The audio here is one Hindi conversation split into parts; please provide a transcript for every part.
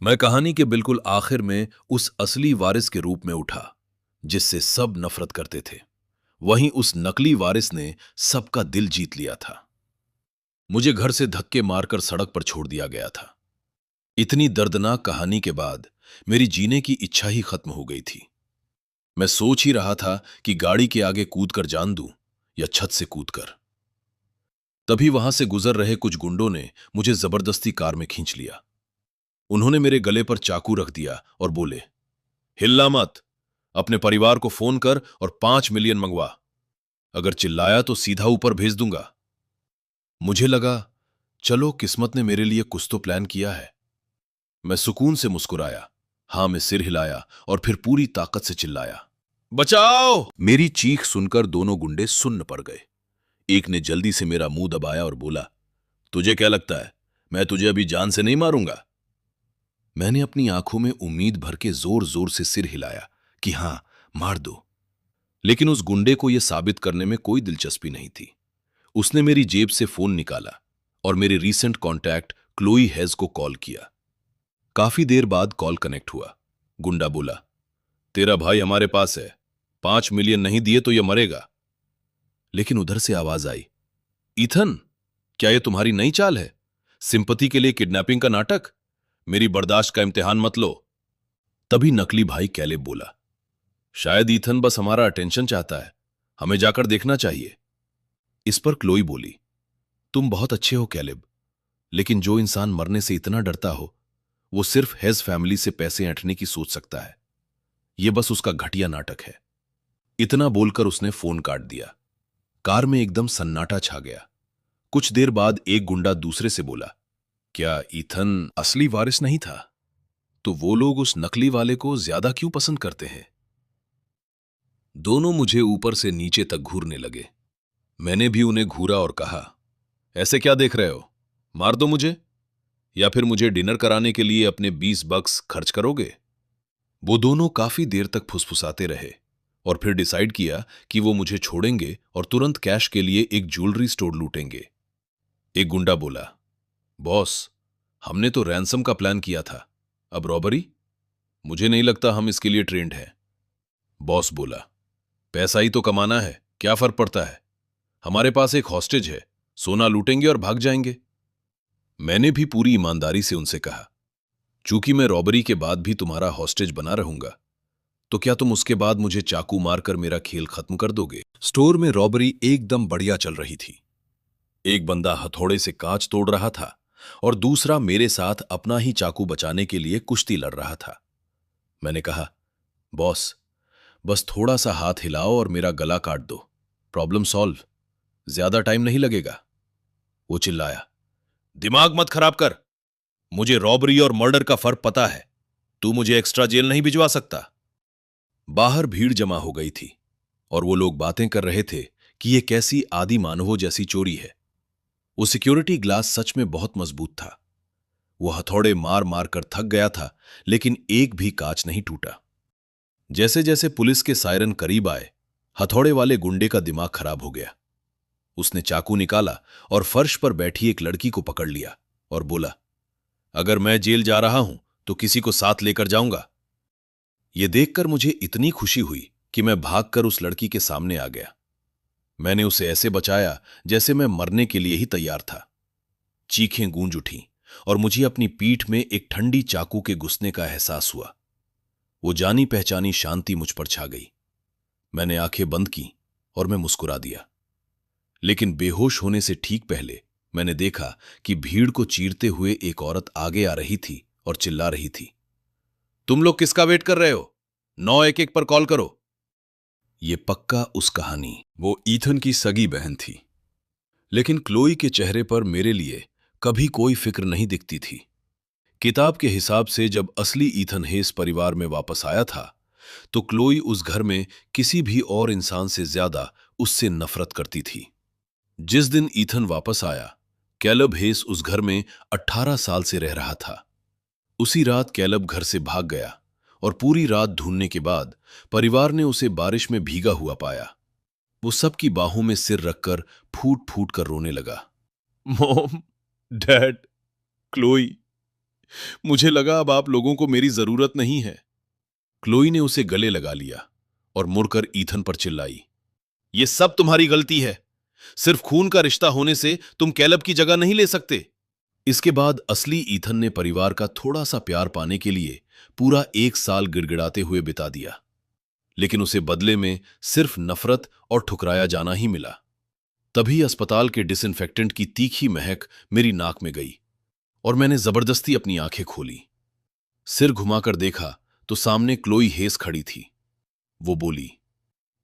मैं कहानी के बिल्कुल आखिर में उस असली वारिस के रूप में उठा जिससे सब नफरत करते थे। वहीं उस नकली वारिस ने सबका दिल जीत लिया था। मुझे घर से धक्के मारकर सड़क पर छोड़ दिया गया था। इतनी दर्दनाक कहानी के बाद मेरी जीने की इच्छा ही खत्म हो गई थी। मैं सोच ही रहा था कि गाड़ी के आगे कूदकर जान दूं या छत से कूदकर। तभी वहां से गुजर रहे कुछ गुंडों ने मुझे जबरदस्ती कार में खींच लिया। उन्होंने मेरे गले पर चाकू रख दिया और बोले, हिल्ला मत, अपने परिवार को फोन कर और 5 मिलियन मंगवा। अगर चिल्लाया तो सीधा ऊपर भेज दूंगा। मुझे लगा, चलो किस्मत ने मेरे लिए कुछ तो प्लान किया है। मैं सुकून से मुस्कुराया, हां में सिर हिलाया और फिर पूरी ताकत से चिल्लाया, बचाओ। मेरी चीख सुनकर दोनों गुंडे सुन्न पड़ गए। एक ने जल्दी से मेरा मुंह दबाया और बोला, तुझे क्या लगता है मैं तुझे अभी जान से नहीं मारूंगा? मैंने अपनी आंखों में उम्मीद भर के जोर जोर से सिर हिलाया कि हां, मार दो। लेकिन उस गुंडे को यह साबित करने में कोई दिलचस्पी नहीं थी। उसने मेरी जेब से फोन निकाला और मेरे रीसेंट कॉन्टैक्ट क्लोई हेज को कॉल किया। काफी देर बाद कॉल कनेक्ट हुआ। गुंडा बोला, तेरा भाई हमारे पास है, 5 मिलियन नहीं दिए तो यह मरेगा। लेकिन उधर से आवाज आई, ईथन, क्या यह तुम्हारी नई चाल है? सिंपैथी के लिए किडनैपिंग का नाटक? मेरी बर्दाश्त का इम्तिहान मत लो। तभी नकली भाई कैलेब बोला, शायद ईथन बस हमारा अटेंशन चाहता है, हमें जाकर देखना चाहिए। इस पर क्लोई बोली, तुम बहुत अच्छे हो कैलेब, लेकिन जो इंसान मरने से इतना डरता हो वो सिर्फ हेज फैमिली से पैसे ऐंठने की सोच सकता है। यह बस उसका घटिया नाटक है। इतना बोलकर उसने फोन काट दिया। कार में एकदम सन्नाटा छा गया। कुछ देर बाद एक गुंडा दूसरे से बोला, क्या ईथन असली वारिस नहीं था? तो वो लोग उस नकली वाले को ज्यादा क्यों पसंद करते हैं? दोनों मुझे ऊपर से नीचे तक घूरने लगे। मैंने भी उन्हें घूरा और कहा, ऐसे क्या देख रहे हो? मार दो मुझे, या फिर मुझे डिनर कराने के लिए अपने 20 बक्स खर्च करोगे? वो दोनों काफी देर तक फुसफुसाते रहे और फिर डिसाइड किया कि वो मुझे छोड़ेंगे और तुरंत कैश के लिए एक ज्वेलरी स्टोर लूटेंगे। एक गुंडा बोला, बॉस, हमने तो रैंसम का प्लान किया था, अब रॉबरी? मुझे नहीं लगता हम इसके लिए ट्रेंड हैं। बॉस बोला, पैसा ही तो कमाना है, क्या फर्क पड़ता है? हमारे पास एक हॉस्टेज है, सोना लूटेंगे और भाग जाएंगे। मैंने भी पूरी ईमानदारी से उनसे कहा, चूंकि मैं रॉबरी के बाद भी तुम्हारा हॉस्टेज बना रहूंगा, तो क्या तुम उसके बाद मुझे चाकू मारकर मेरा खेल खत्म कर दोगे? स्टोर में रॉबरी एकदम बढ़िया चल रही थी। एक बंदा हथौड़े से कांच तोड़ रहा था और दूसरा मेरे साथ अपना ही चाकू बचाने के लिए कुश्ती लड़ रहा था। मैंने कहा, बॉस, बस थोड़ा सा हाथ हिलाओ और मेरा गला काट दो, प्रॉब्लम सॉल्व, ज्यादा टाइम नहीं लगेगा। वो चिल्लाया, दिमाग मत खराब कर, मुझे रॉबरी और मर्डर का फर्क पता है, तू मुझे एक्स्ट्रा जेल नहीं भिजवा सकता। बाहर भीड़ जमा हो गई थी और वो लोग बातें कर रहे थे कि ये कैसी आदि मानवों जैसी चोरी है। वो सिक्योरिटी ग्लास सच में बहुत मजबूत था। वो हथौड़े मार मार कर थक गया था, लेकिन एक भी कांच नहीं टूटा। जैसे जैसे पुलिस के सायरन करीब आए, हथौड़े वाले गुंडे का दिमाग खराब हो गया। उसने चाकू निकाला और फर्श पर बैठी एक लड़की को पकड़ लिया और बोला, अगर मैं जेल जा रहा हूं तो किसी को साथ लेकर जाऊंगा। यह देखकर मुझे इतनी खुशी हुई कि मैं भागकर उस लड़की के सामने आ गया। मैंने उसे ऐसे बचाया जैसे मैं मरने के लिए ही तैयार था। चीखें गूंज उठीं और मुझे अपनी पीठ में एक ठंडी चाकू के घुसने का एहसास हुआ। वो जानी पहचानी शांति मुझ पर छा गई। मैंने आंखें बंद की और मैं मुस्कुरा दिया। लेकिन बेहोश होने से ठीक पहले मैंने देखा कि भीड़ को चीरते हुए एक औरत आगे आ रही थी और चिल्ला रही थी, तुम लोग किसका वेट कर रहे हो? 911 पर कॉल करो। ये पक्का उस कहानी वो ईथन की सगी बहन थी। लेकिन क्लोई के चेहरे पर मेरे लिए कभी कोई फिक्र नहीं दिखती थी। किताब के हिसाब से जब असली ईथन हेस परिवार में वापस आया था तो क्लोई उस घर में किसी भी और इंसान से ज्यादा उससे नफरत करती थी। जिस दिन ईथन वापस आया, कैलब हेस उस घर में 18 साल से रह रहा था। उसी रात कैलब घर से भाग गया और पूरी रात ढूंढने के बाद परिवार ने उसे बारिश में भीगा हुआ पाया। वो सबकी बाहों में सिर रखकर फूट फूट कर रोने लगा। मॉम, डैड, क्लोई, मुझे लगा अब आप लोगों को मेरी जरूरत नहीं है। क्लोई ने उसे गले लगा लिया और मुड़कर ईथन पर चिल्लाई, ये सब तुम्हारी गलती है। सिर्फ खून का रिश्ता होने से तुम कैलब की जगह नहीं ले सकते। इसके बाद असली ईथन ने परिवार का थोड़ा सा प्यार पाने के लिए पूरा 1 साल गिड़गिड़ाते हुए बिता दिया, लेकिन उसे बदले में सिर्फ नफरत और ठुकराया जाना ही मिला। तभी अस्पताल के डिसइंफेक्टेंट की तीखी महक मेरी नाक में गई और मैंने जबरदस्ती अपनी आंखें खोली। सिर घुमाकर देखा तो सामने क्लोई हेस खड़ी थी। वो बोली,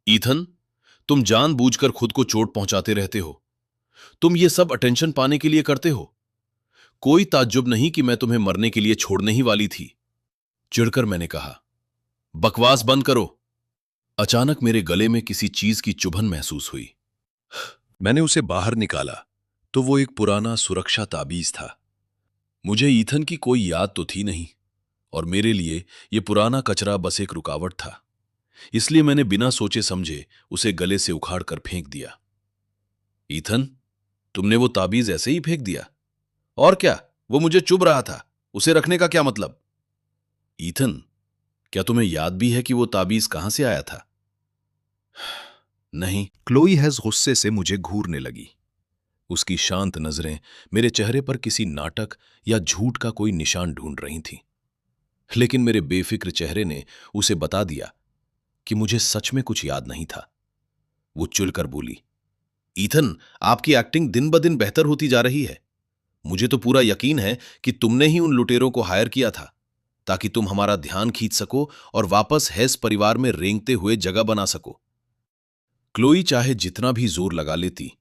ईथन, तुम जानबूझकर खुद को चोट पहुंचाते रहते हो। तुम ये सब अटेंशन पाने के लिए करते हो। कोई ताज्जुब नहीं कि मैं तुम्हें मरने के लिए छोड़ने ही वाली थी। चिढ़कर मैंने कहा, बकवास बंद करो। अचानक मेरे गले में किसी चीज की चुभन महसूस हुई। मैंने उसे बाहर निकाला तो वो एक पुराना सुरक्षा ताबीज था। मुझे ईथन की कोई याद तो थी नहीं और मेरे लिए यह पुराना कचरा बस एक रुकावट था। इसलिए मैंने बिना सोचे समझे उसे गले से उखाड़ कर फेंक दिया। ईथन, तुमने वो ताबीज ऐसे ही फेंक दिया? और क्या, वो मुझे चुभ रहा था, उसे रखने का क्या मतलब? ईथन, क्या तुम्हें याद भी है कि वो ताबीज कहां से आया था? नहीं। क्लोई हैज गुस्से से मुझे घूरने लगी। उसकी शांत नजरें मेरे चेहरे पर किसी नाटक या झूठ का कोई निशान ढूंढ रही थीं। लेकिन मेरे बेफिक्र चेहरे ने उसे बता दिया कि मुझे सच में कुछ याद नहीं था। वो चुलकर बोली, ईथन, आपकी एक्टिंग दिन ब दिन बेहतर होती जा रही है। मुझे तो पूरा यकीन है कि तुमने ही उन लुटेरों को हायर किया था ताकि तुम हमारा ध्यान खींच सको और वापस हेस परिवार में रेंगते हुए जगह बना सको। क्लोई चाहे जितना भी जोर लगा लेती,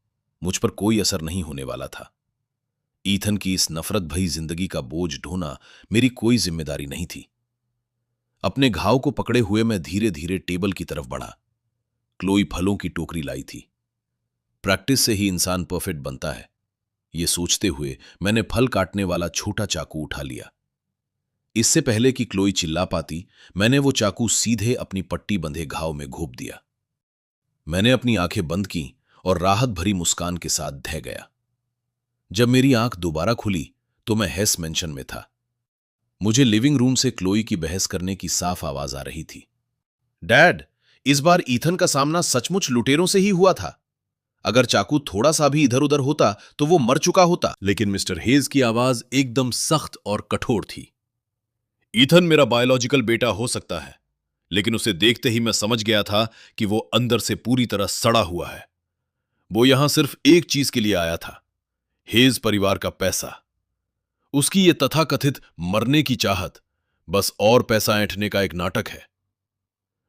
मुझ पर कोई असर नहीं होने वाला था। ईथन की इस नफरत भरी जिंदगी का बोझ ढोना मेरी कोई जिम्मेदारी नहीं थी। अपने घाव को पकड़े हुए मैं धीरे धीरे टेबल की तरफ बढ़ा। क्लोई फलों की टोकरी लाई थी। प्रैक्टिस से ही इंसान परफेक्ट बनता है, यह सोचते हुए मैंने फल काटने वाला छोटा चाकू उठा लिया। इससे पहले कि क्लोई चिल्ला पाती, मैंने वो चाकू सीधे अपनी पट्टी बंधे घाव में घोंप दिया। मैंने अपनी आंखें बंद की और राहत भरी मुस्कान के साथ ढह गया। जब मेरी आंख दोबारा खुली तो मैं हेस मेंशन में था। मुझे लिविंग रूम से क्लोई की बहस करने की साफ आवाज आ रही थी। डैड, इस बार ईथन का सामना सचमुच लुटेरों से ही हुआ था। अगर चाकू थोड़ा सा भी इधर उधर होता तो वो मर चुका होता। लेकिन मिस्टर हेज की आवाज एकदम सख्त और कठोर थी। ईथन मेरा बायोलॉजिकल बेटा हो सकता है, लेकिन उसे देखते ही मैं समझ गया था कि वो अंदर से पूरी तरह सड़ा हुआ है। वो यहां सिर्फ एक चीज के लिए आया था, हेज परिवार का पैसा। उसकी ये तथाकथित मरने की चाहत बस और पैसा ऐंठने का एक नाटक है।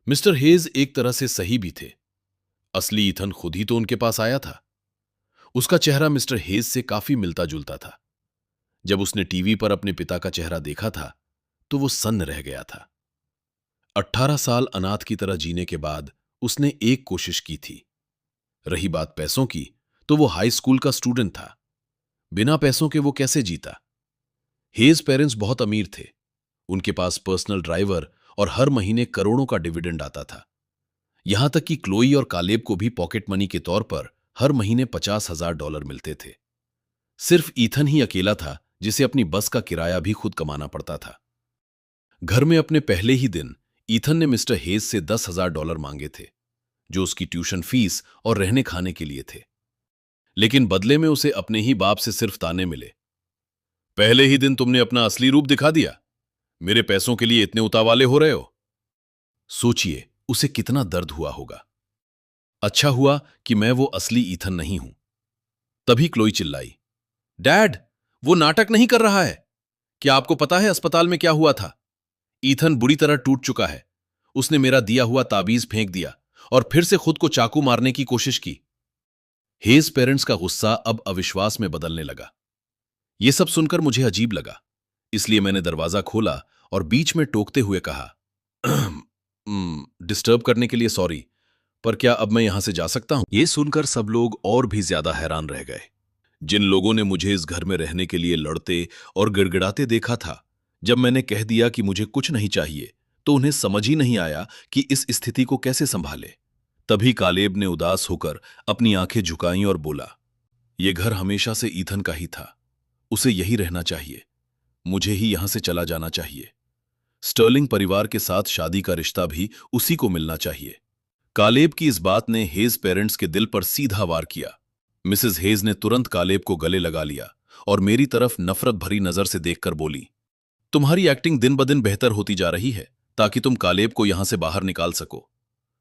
मिस्टर हेज एक तरह से सही भी थे। असली ईथन खुद ही तो उनके पास आया था। उसका चेहरा मिस्टर हेज से काफी मिलता जुलता था। जब उसने टीवी पर अपने पिता का चेहरा देखा था तो वो सन्न रह गया था। 18 साल अनाथ की तरह जीने के बाद उसने एक कोशिश की थी। रही बात पैसों की, तो वो हाई स्कूल का स्टूडेंट था। बिना पैसों के वो कैसे जीता? हेज पेरेंट्स बहुत अमीर थे। उनके पास पर्सनल ड्राइवर और हर महीने करोड़ों का डिविडेंड आता था। यहां तक कि क्लोई और कालेब को भी पॉकेट मनी के तौर पर हर महीने $50,000 मिलते थे। सिर्फ ईथन ही अकेला था जिसे अपनी बस का किराया भी खुद कमाना पड़ता था। घर में अपने पहले ही दिन ईथन ने मिस्टर हेज से $10,000 मांगे थे, जो उसकी ट्यूशन फीस और रहने खाने के लिए थे। लेकिन बदले में उसे अपने ही बाप से सिर्फ ताने मिले। पहले ही दिन तुमने अपना असली रूप दिखा दिया। मेरे पैसों के लिए इतने उतावले हो रहे हो। सोचिए उसे कितना दर्द हुआ होगा। अच्छा हुआ कि मैं वो असली ईथन नहीं हूं। तभी क्लोई चिल्लाई, डैड, वो नाटक नहीं कर रहा है। क्या आपको पता है अस्पताल में क्या हुआ था? ईथन बुरी तरह टूट चुका है। उसने मेरा दिया हुआ ताबीज फेंक दिया और फिर से खुद को चाकू मारने की कोशिश की। हेज पेरेंट्स का गुस्सा अब अविश्वास में बदलने लगा। यह सब सुनकर मुझे अजीब लगा, इसलिए मैंने दरवाजा खोला और बीच में टोकते हुए कहा, डिस्टर्ब करने के लिए सॉरी, पर क्या अब मैं यहां से जा सकता हूं? यह सुनकर सब लोग और भी ज्यादा हैरान रह गए। जिन लोगों ने मुझे इस घर में रहने के लिए लड़ते और गिड़गिड़ाते देखा था, जब मैंने कह दिया कि मुझे कुछ नहीं चाहिए, तो उन्हें समझ ही नहीं आया कि इस स्थिति को कैसे संभाले। तभी कालेब ने उदास होकर अपनी आंखें झुकाईं और बोला, यह घर हमेशा से ईथन का ही था, उसे यही रहना चाहिए। मुझे ही यहां से चला जाना चाहिए। स्टर्लिंग परिवार के साथ शादी का रिश्ता भी उसी को मिलना चाहिए। कालेब की इस बात ने हेज पेरेंट्स के दिल पर सीधा वार किया। मिसेस हेज ने तुरंत कालेब को गले लगा लिया और मेरी तरफ नफरत भरी नजर से देखकर बोली, तुम्हारी एक्टिंग दिन ब दिन बेहतर होती जा रही है ताकि तुम कालेब को यहां से बाहर निकाल सको।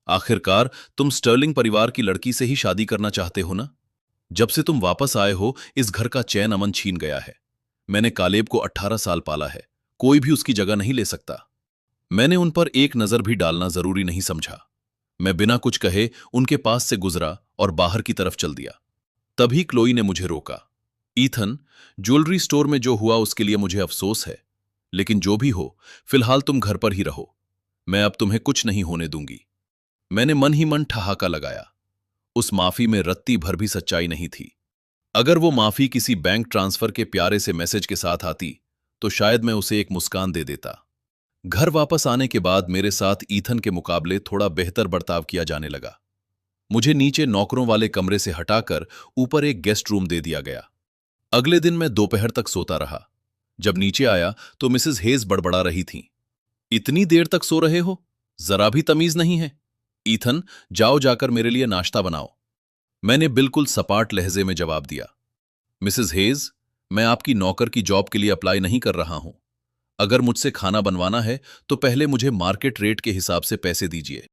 आखिरकार तुम स्टर्लिंग परिवार की लड़की से ही शादी करना चाहते हो ना? जब से तुम वापस आए हो इस घर का चैन अमन छीन गया है। मैंने कालेब को 18 साल पाला है, कोई भी उसकी जगह नहीं ले सकता। मैंने उन पर एक नजर भी डालना जरूरी नहीं समझा। मैं बिना कुछ कहे उनके पास से गुजरा और बाहर की तरफ चल दिया। तभी क्लोई ने मुझे रोका। ईथन, ज्वेलरी स्टोर में जो हुआ उसके लिए मुझे अफसोस है, लेकिन जो भी हो फिलहाल तुम घर पर ही रहो। मैं अब तुम्हें कुछ नहीं होने दूंगी। मैंने मन ही मन ठहाका लगाया। उस माफी में रत्ती भर भी सच्चाई नहीं थी। अगर वो माफी किसी बैंक ट्रांसफर के प्यारे से मैसेज के साथ आती तो शायद मैं उसे एक मुस्कान दे देता। घर वापस आने के बाद मेरे साथ ईथन के मुकाबले थोड़ा बेहतर बर्ताव किया जाने लगा। मुझे नीचे नौकरों वाले कमरे से हटाकर ऊपर एक गेस्ट रूम दे दिया गया। अगले दिन मैं दोपहर तक सोता रहा। जब नीचे आया तो मिसेस हेज बड़बड़ा रही थीं। इतनी देर तक सो रहे हो? जरा भी तमीज नहीं है। ईथन, जाओ जाकर मेरे लिए नाश्ता बनाओ। मैंने बिल्कुल सपाट लहजे में जवाब दिया। मिसेस हेज, मैं आपकी नौकर की जॉब के लिए अप्लाई नहीं कर रहा हूं। अगर मुझसे खाना बनवाना है तो पहले मुझे मार्केट रेट के हिसाब से पैसे दीजिए।